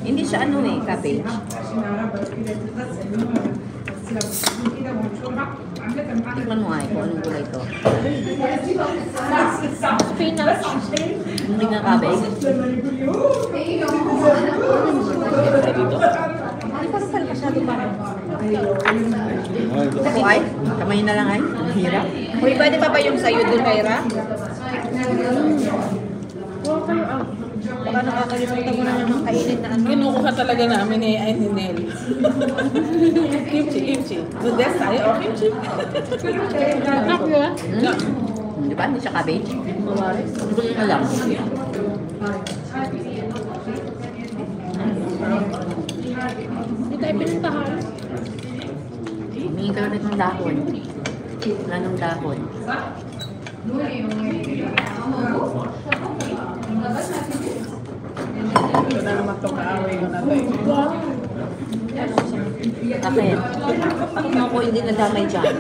Hindi siya ano eh, cabbage. Tikman mo nga kung anong gulay ito. Spinach. Hindi nga cabbage. Hindi pa rin pala masyado parang. Ako ay, kamay na lang ay. Ang hirap. Uy, pwede pa ba yung sayo doon, Kyra? Baka nakakalimutan mo na naman kainin na ano. Kinukuha talaga namin eh, ay ni Nel. Kimchi. Budes tayo, o kimchi. Di ba? Hindi siya cabbage. Hindi ko alam. Hindi tayo pinuntahan. Humingi ka rin ng dahon. Wala ng dahon. Ito na naman itong kaaway ko na tayo. Bakit? Bakit ako hindi nadamay dyan?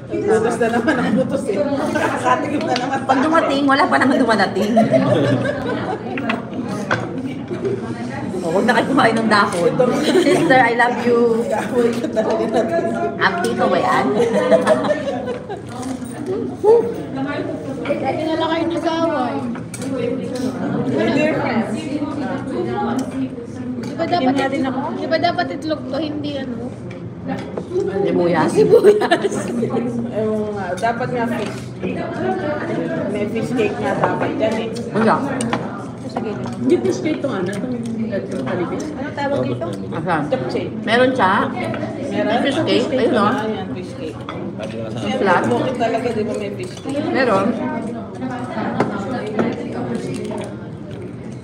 Butos na naman ang butos eh. Nakakatigip na naman. Pag dumating, wala pa naman dumadating. Huwag na kayo kumain ng dahon. Sister, I love you. Kaaway ko talaga natin. Auntie ko ba yan? Dati na lang kayo nag-away. Dear friends. Di ba dapat itlog to, hindi ano? Sibuyas. Ewan nga, dapat nga fish. May fish cake nga dapat dyan eh. Wala. Hindi fish cake itong ano? Itong talibis. Ano tawag dito? Asan? Japchae. Meron siya. Meron? May fish cake? Ayun o. Ayan, fish cake. Flat. Bakit talaga di ba may fish cake? Meron.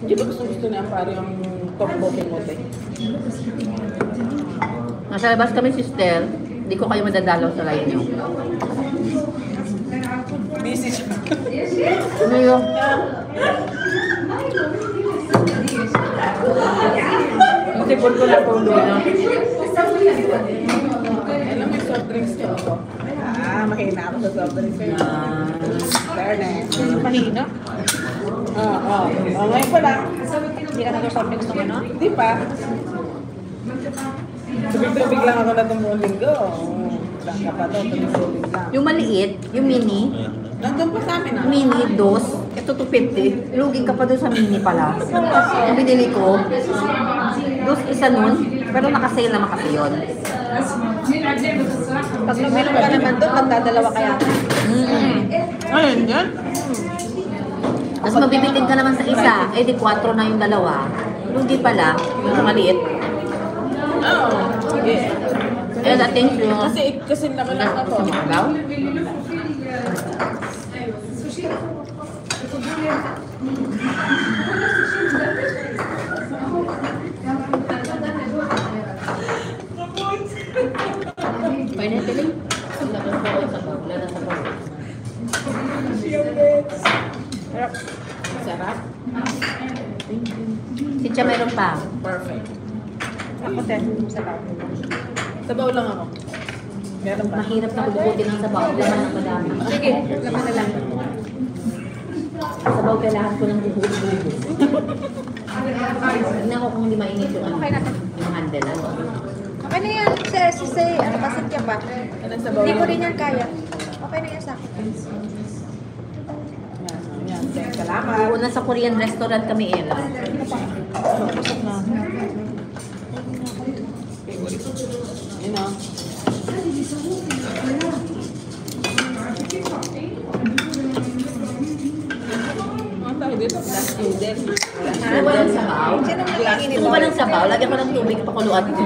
Hindi ba gusto niya pare yung tokbote-mote? Nasa labas kami, sister. Hindi ko kayo madadalaw sa live nyo. Busy siya. Ano yun? Matipon ko na po doon. Alam mo yung soft drinks ko ako. Mahina ako sa soft drinks ko. Fairness. Mahina? Oo. Ngayon pa lang. Hindi ka nag-soft drinks ng ano? Hindi pa. Tubig-tubig lang ako na itong buong linggo. Saan ka pa ito? Tubig-tubig lang. Yung maliit, yung mini. Nandun pa sa amin ah. Mini, dos. Ito 250. Lugi ka pa doon sa mini pala. Yung binili ko. Dos isa nun. Pero nakasale naman kasi yun. Pag luminom ka naman doon, magdadalawa kaya. Ayun yan. Tapos mabibitin ka naman sa isa. Eh di 4 na yung dalawa. Lugi pala. Yung maliit. Oo. Sige. Eh, thank you. Kasi nakulang ako. Sa Macau? Pwede tiling? Wala na sa bawal. Sarap. Si Cha meron pa. Perfect. Ako din, sabaw. Sabaw lang ako. Meron pa. Mahirap na hugutin ng sabaw. Laman ng madami. Sige, laman na lang. Sabaw kailangan ko ng hugot-hugot. Tignan ko kung hindi mainit yung ano. Okay na. Yung handle. Ano? Okay na yan, si ano, pasit ka ba? Anong sabaw Hindi lang? ko rin yan kaya. Okay na yan sa akin. Yan. Salamat. Una sa Korean restaurant kami, Ella. Pasok na. You know. Mga tao dito, glass noodle. Walang sabaw. Sino mo nangingi Gusto nito? ko ng sabaw. Lagyan ko ng tubig, pakuluan ko.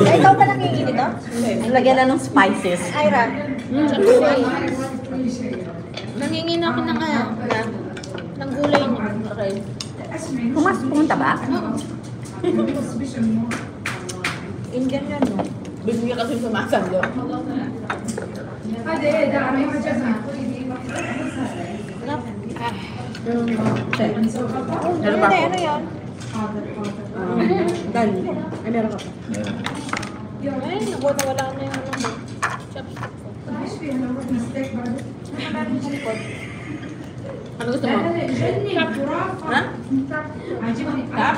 Ay, ikaw ba nangingi nito? Lagyan na ng spices. Ira. Nangingi na ako ng ano, ng gulay niya. Okay. Pumunta ba? Indian yan, no? Bigyan kasi sumasando. Meron ba ako? Ano yan? Dali. Ay, meron ka pa. Ay, nawala na yung ano. Chopstick ko. Ano gusto mo? Ha? Tap?